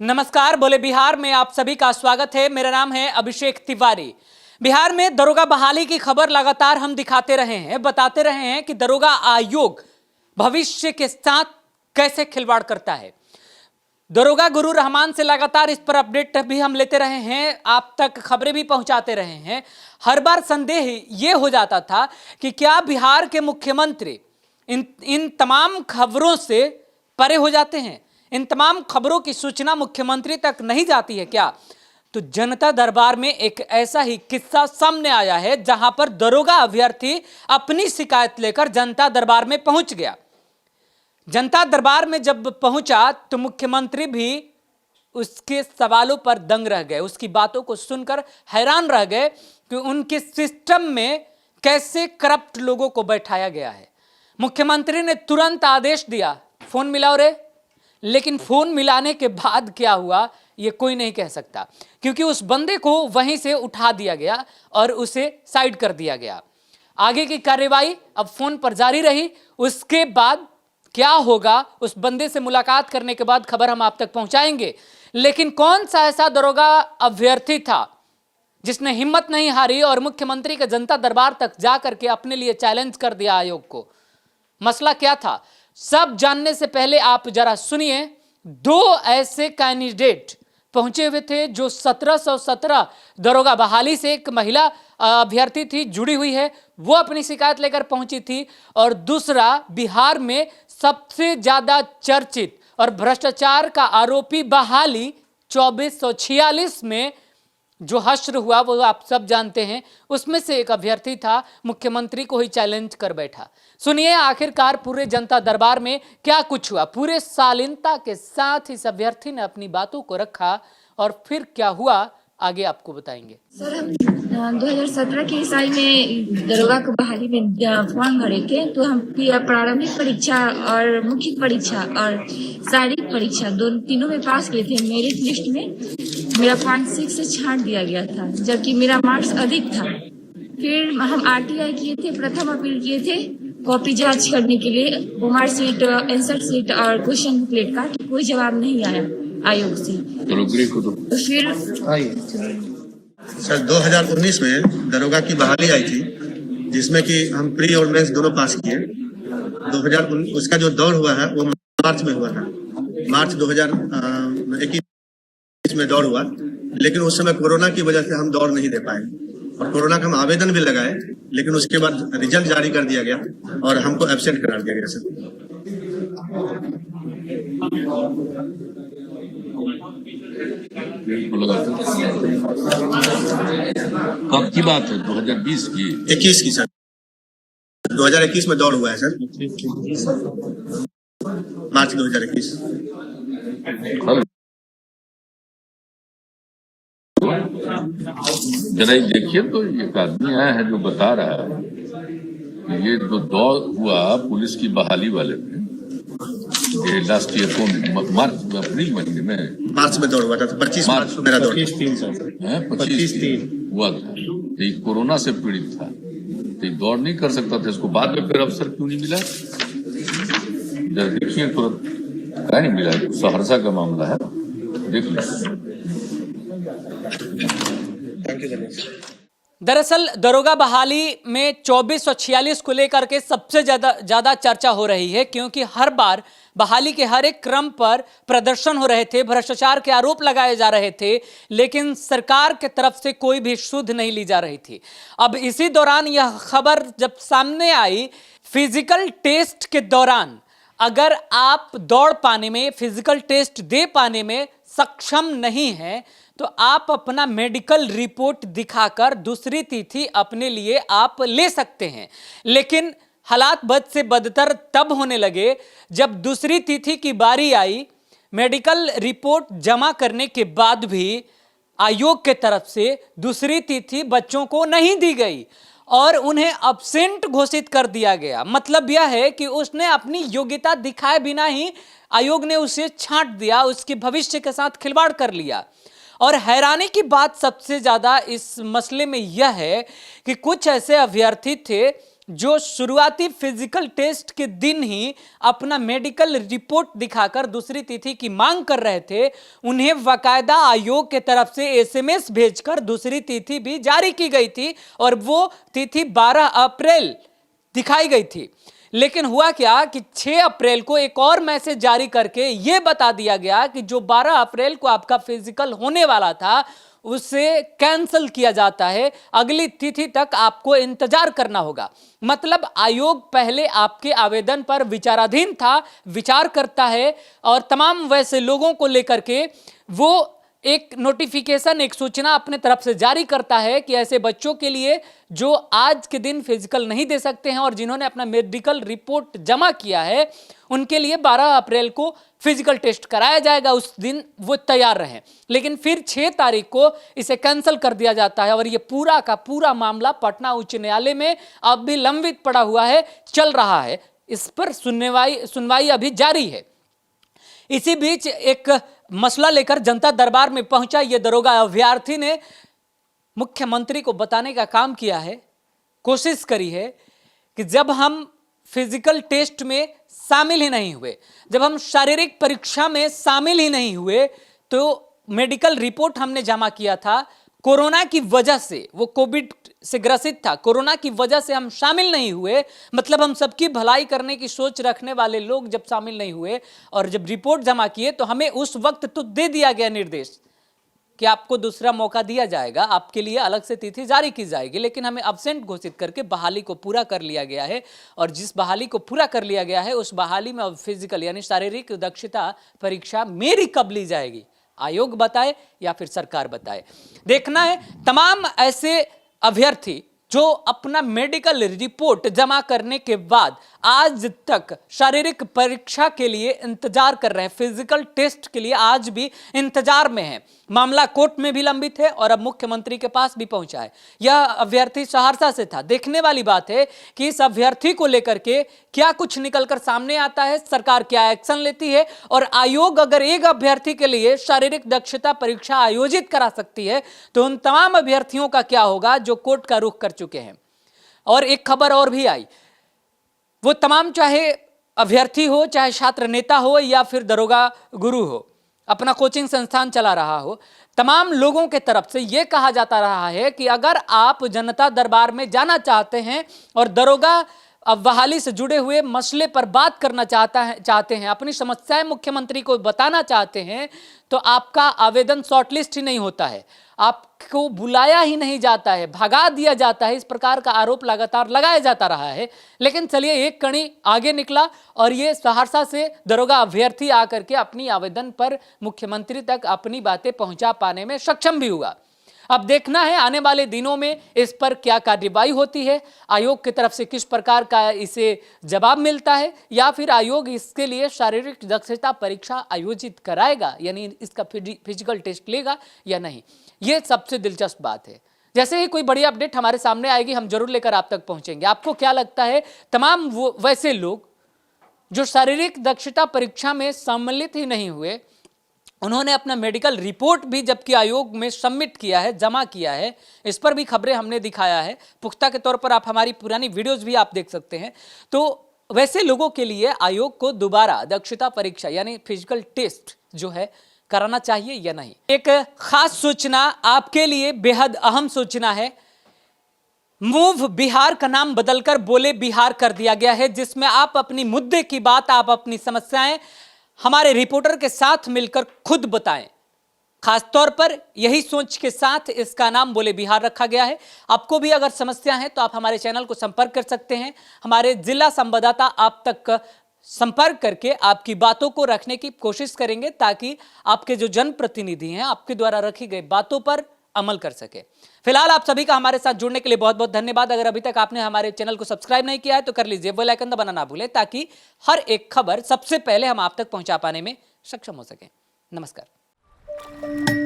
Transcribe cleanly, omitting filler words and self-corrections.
नमस्कार, बोले बिहार में आप सभी का स्वागत है। मेरा नाम है अभिषेक तिवारी। बिहार में दरोगा बहाली की खबर लगातार हम दिखाते रहे हैं, बताते रहे हैं कि दरोगा आयोग भविष्य के साथ कैसे खिलवाड़ करता है। दरोगा गुरु रहमान से लगातार इस पर अपडेट भी हम लेते रहे हैं, आप तक खबरें भी पहुंचाते रहे हैं। हर बार संदेह यह हो जाता था कि क्या बिहार के मुख्यमंत्री इन तमाम खबरों से परे हो जाते हैं, इन तमाम खबरों की सूचना मुख्यमंत्री तक नहीं जाती है क्या। तो जनता दरबार में एक ऐसा ही किस्सा सामने आया है जहां पर दरोगा अभ्यर्थी अपनी शिकायत लेकर जनता दरबार में पहुंच गया। जनता दरबार में जब पहुंचा तो मुख्यमंत्री भी उसके सवालों पर दंग रह गए, उसकी बातों को सुनकर हैरान रह गए कि उनके सिस्टम में कैसे करप्ट लोगों को बैठाया गया है। मुख्यमंत्री ने तुरंत आदेश दिया, फोन मिलाओ रे। लेकिन फोन मिलाने के बाद क्या हुआ ये कोई नहीं कह सकता, क्योंकि उस बंदे को वहीं से उठा दिया गया और उसे साइड कर दिया गया। आगे की कार्यवाही अब फोन पर जारी रही। उसके बाद क्या होगा, उस बंदे से मुलाकात करने के बाद खबर हम आप तक पहुंचाएंगे। लेकिन कौन सा ऐसा दरोगा अभ्यर्थी था जिसने हिम्मत नहीं हारी और मुख्यमंत्री के जनता दरबार तक जाकर के अपने लिए चैलेंज कर दिया आयोग को। मसला क्या था, सब जानने से पहले आप जरा सुनिए। दो ऐसे कैंडिडेट पहुंचे हुए थे जो 1717 दरोगा बहाली से, एक महिला अभ्यर्थी थी जुड़ी हुई है, वो अपनी शिकायत लेकर पहुंची थी। और दूसरा बिहार में सबसे ज्यादा चर्चित और भ्रष्टाचार का आरोपी बहाली 2446 में जो हश्र हुआ वो आप सब जानते हैं। उसमें से एक अभ्यर्थी था, मुख्यमंत्री को ही चैलेंज कर बैठा। सुनिए आखिरकार पूरे जनता दरबार में क्या कुछ हुआ। पूरे शालीनता के साथ इस अभ्यर्थी ने अपनी बातों को रखा और फिर क्या हुआ आगे आपको बताएंगे। सर, हम 2017 की ईसाई में दरोगा को बहाली में फॉर्म भरे थे, तो हम प्रारंभिक परीक्षा और मुख्य परीक्षा और शारीरिक परीक्षा तीनों में पास किए थे। मेरिट लिस्ट में मेरा 0.6 से छांट दिया गया था, जबकि मेरा मार्क्स अधिक था। फिर हम RTI किए थे, प्रथम अपील किए थे कॉपी जांच करने के लिए, मार्क शीट, आंसर शीट और क्वेश्चन बुकलेट का कोई जवाब नहीं आया आयोग से। तो फिर सर 2019 में दरोगा की बहाली आई थी, जिसमें कि हम प्री और मेंस दोनों पास किए। 2019 उसका जो दौर हुआ है वो मार्च में हुआ था। मार्च 2021 में दौर हुआ, लेकिन उस समय कोरोना की वजह से हम दौड़ नहीं दे पाए और कोरोना का हम आवेदन भी लगाए, लेकिन उसके बाद रिजल्ट जारी कर दिया गया और हमको एब्सेंट करार दिया गया। सर कब की बात है? 2020 की? 21 की सर, 2021 में दौड़ हुआ है सर, मार्च 2021। जरा देखिए तो एक आदमी आया है जो बता रहा है कि ये जो दौड़ हुआ पुलिस की बहाली वाले में, ये लास्ट ईयर को मार्च अप्रैल महीने में, मार्च में दौड़ हुआ था। 25 मार्च को मेरा दौड़ 25 हुआ था। तो ये कोरोना से पीड़ित था, तो ये दौड़ नहीं कर सकता था। इसको बाद में फिर अवसर क्यों नहीं मिला? जरा देखिए, तुरंत क्या नहीं मिला। सहरसा का मामला है, देख लीजिए। दरअसल दरोगा बहाली में 2446 को लेकर के सबसे ज्यादा चर्चा हो रही है, क्योंकि हर बार बहाली के हर एक क्रम पर प्रदर्शन हो रहे थे, भ्रष्टाचार के आरोप लगाए जा रहे थे, लेकिन सरकार के तरफ से कोई भी सुध नहीं ली जा रही थी। अब इसी दौरान यह खबर जब सामने आई, फिजिकल टेस्ट के दौरान अगर आप दौड़ पाने में, फिजिकल टेस्ट दे पाने में सक्षम नहीं है तो आप अपना मेडिकल रिपोर्ट दिखाकर दूसरी तिथि अपने लिए आप ले सकते हैं। लेकिन हालात बद से बदतर तब होने लगे जब दूसरी तिथि की बारी आई। मेडिकल रिपोर्ट जमा करने के बाद भी आयोग के तरफ से दूसरी तिथि बच्चों को नहीं दी गई और उन्हें अब्सेंट घोषित कर दिया गया। मतलब यह है कि उसने अपनी योग्यता दिखाए बिना ही आयोग ने उसे छांट दिया, उसके भविष्य के साथ खिलवाड़ कर लिया। और हैरानी की बात सबसे ज्यादा इस मसले में यह है कि कुछ ऐसे अभ्यर्थी थे जो शुरुआती फिजिकल टेस्ट के दिन ही अपना मेडिकल रिपोर्ट दिखाकर दूसरी तिथि की मांग कर रहे थे, उन्हें बाकायदा आयोग के तरफ से एसएमएस भेजकर दूसरी तिथि भी जारी की गई थी और वो तिथि 12 अप्रैल दिखाई गई थी। लेकिन हुआ क्या कि 6 अप्रैल को एक और मैसेज जारी करके यह बता दिया गया कि जो 12 अप्रैल को आपका फिजिकल होने वाला था उसे कैंसिल किया जाता है, अगली तिथि तक आपको इंतजार करना होगा। मतलब आयोग पहले आपके आवेदन पर विचाराधीन था, विचार करता है और तमाम वैसे लोगों को लेकर के वो एक नोटिफिकेशन, एक सूचना अपने तरफ से जारी करता है कि ऐसे बच्चों के लिए जो आज के दिन फिजिकल नहीं दे सकते हैं और जिन्होंने अपना मेडिकल रिपोर्ट जमा किया है, उनके लिए 12 अप्रैल को फिजिकल टेस्ट कराया जाएगा, उस दिन वो तैयार रहें। लेकिन फिर 6 तारीख को इसे कैंसिल कर दिया जाता है और ये पूरा का पूरा मामला पटना उच्च न्यायालय में अब भी लंबित पड़ा हुआ है, चल रहा है। इस पर सुनवाई अभी जारी है। इसी बीच एक मसला लेकर जनता दरबार में पहुंचा ये दरोगा अभ्यर्थी ने मुख्यमंत्री को बताने का काम किया है, कोशिश करी है कि जब हम फिजिकल टेस्ट में शामिल ही नहीं हुए, जब हम शारीरिक परीक्षा में शामिल ही नहीं हुए, तो मेडिकल रिपोर्ट हमने जमा किया था, कोरोना की वजह से, वो कोविड से ग्रसित था, कोरोना की वजह से हम शामिल नहीं हुए। मतलब हम सबकी भलाई करने की सोच रखने वाले लोग जब शामिल नहीं हुए और जब रिपोर्ट जमा किए तो हमें उस वक्त तो दे दिया गया निर्देश कि आपको दूसरा मौका दिया जाएगा, आपके लिए अलग से तिथि जारी की जाएगी, लेकिन हमें अब्सेंट घोषित करके बहाली को पूरा कर लिया गया है। और जिस बहाली को पूरा कर लिया गया है उस बहाली में अब फिजिकल यानी शारीरिक दक्षता परीक्षा मेरी कब ली जाएगी, आयोग बताए या फिर सरकार बताए, देखना है। तमाम ऐसे अभ्यर्थी जो अपना मेडिकल रिपोर्ट जमा करने के बाद आज तक शारीरिक परीक्षा के लिए इंतजार कर रहे हैं, फिजिकल टेस्ट के लिए आज भी इंतजार में है, मामला कोर्ट में भी लंबित है और अब मुख्यमंत्री के पास भी पहुंचा है। यह अभ्यर्थी सहरसा से था। देखने वाली बात है कि इस अभ्यर्थी को लेकर के क्या कुछ निकलकर सामने आता है, सरकार क्या एक्शन लेती है और आयोग अगर एक अभ्यर्थी के लिए शारीरिक दक्षता परीक्षा आयोजित करा सकती है तो उन तमाम अभ्यर्थियों का क्या होगा जो कोर्ट का रुख कर चुके हैं। और एक खबर और भी आई, वो तमाम चाहे अभ्यर्थी हो, चाहे छात्र नेता हो या फिर दरोगा गुरु हो, अपना कोचिंग संस्थान चला रहा हो, तमाम लोगों के तरफ से यह कहा जाता रहा है कि अगर आप जनता दरबार में जाना चाहते हैं और दरोगा अब बहाली से जुड़े हुए मसले पर बात करना चाहते हैं, अपनी समस्याएं मुख्यमंत्री को बताना चाहते हैं, तो आपका आवेदन शॉर्टलिस्ट ही नहीं होता है, आपको बुलाया ही नहीं जाता है, भगा दिया जाता है। इस प्रकार का आरोप लगातार लगाया जाता रहा है। लेकिन चलिए एक कड़ी आगे निकला और ये सहरसा से दरोगा अभ्यर्थी आकर के अपनी आवेदन पर मुख्यमंत्री तक अपनी बातें पहुंचा पाने में सक्षम भी हुआ। अब देखना है आने वाले दिनों में इस पर क्या कार्रवाई होती है, आयोग की तरफ से किस प्रकार का इसे जवाब मिलता है, या फिर आयोग इसके लिए शारीरिक दक्षता परीक्षा आयोजित कराएगा, यानी इसका फिजिकल टेस्ट लेगा या नहीं। ये सबसे दिलचस्प बात है। जैसे ही कोई बड़ी अपडेट हमारे सामने आएगी हम जरूर लेकर आप तक पहुंचेंगे। आपको क्या लगता है, तमाम वैसे लोग जो शारीरिक दक्षता परीक्षा में सम्मिलित ही नहीं हुए, उन्होंने अपना मेडिकल रिपोर्ट भी जबकि आयोग में सबमिट किया है, जमा किया है, इस पर भी खबरें हमने दिखाया है पुख्ता के तौर पर, आप हमारी पुरानी वीडियोस भी आप देख सकते हैं। तो वैसे लोगों के लिए आयोग को दोबारा दक्षता परीक्षा यानी फिजिकल टेस्ट जो है कराना चाहिए या नहीं। एक खास सूचना आपके लिए, बेहद अहम सूचना है। मूव बिहार का नाम बदलकर बोले बिहार कर दिया गया है, जिसमें आप अपनी मुद्दे की बात, आप अपनी समस्याएं हमारे रिपोर्टर के साथ मिलकर खुद बताएं। खासतौर पर यही सोच के साथ इसका नाम बोले बिहार रखा गया है। आपको भी अगर समस्या है तो आप हमारे चैनल को संपर्क कर सकते हैं। हमारे जिला संवाददाता आप तक संपर्क करके आपकी बातों को रखने की कोशिश करेंगे ताकि आपके जो जनप्रतिनिधि हैं आपके द्वारा रखी गई बातों पर अमल कर सके। फिलहाल आप सभी का हमारे साथ जुड़ने के लिए बहुत बहुत धन्यवाद। अगर अभी तक आपने हमारे चैनल को सब्सक्राइब नहीं किया है तो कर लीजिए, बेल आइकन दबाना ना भूलें ताकि हर एक खबर सबसे पहले हम आप तक पहुंचा पाने में सक्षम हो सके। नमस्कार।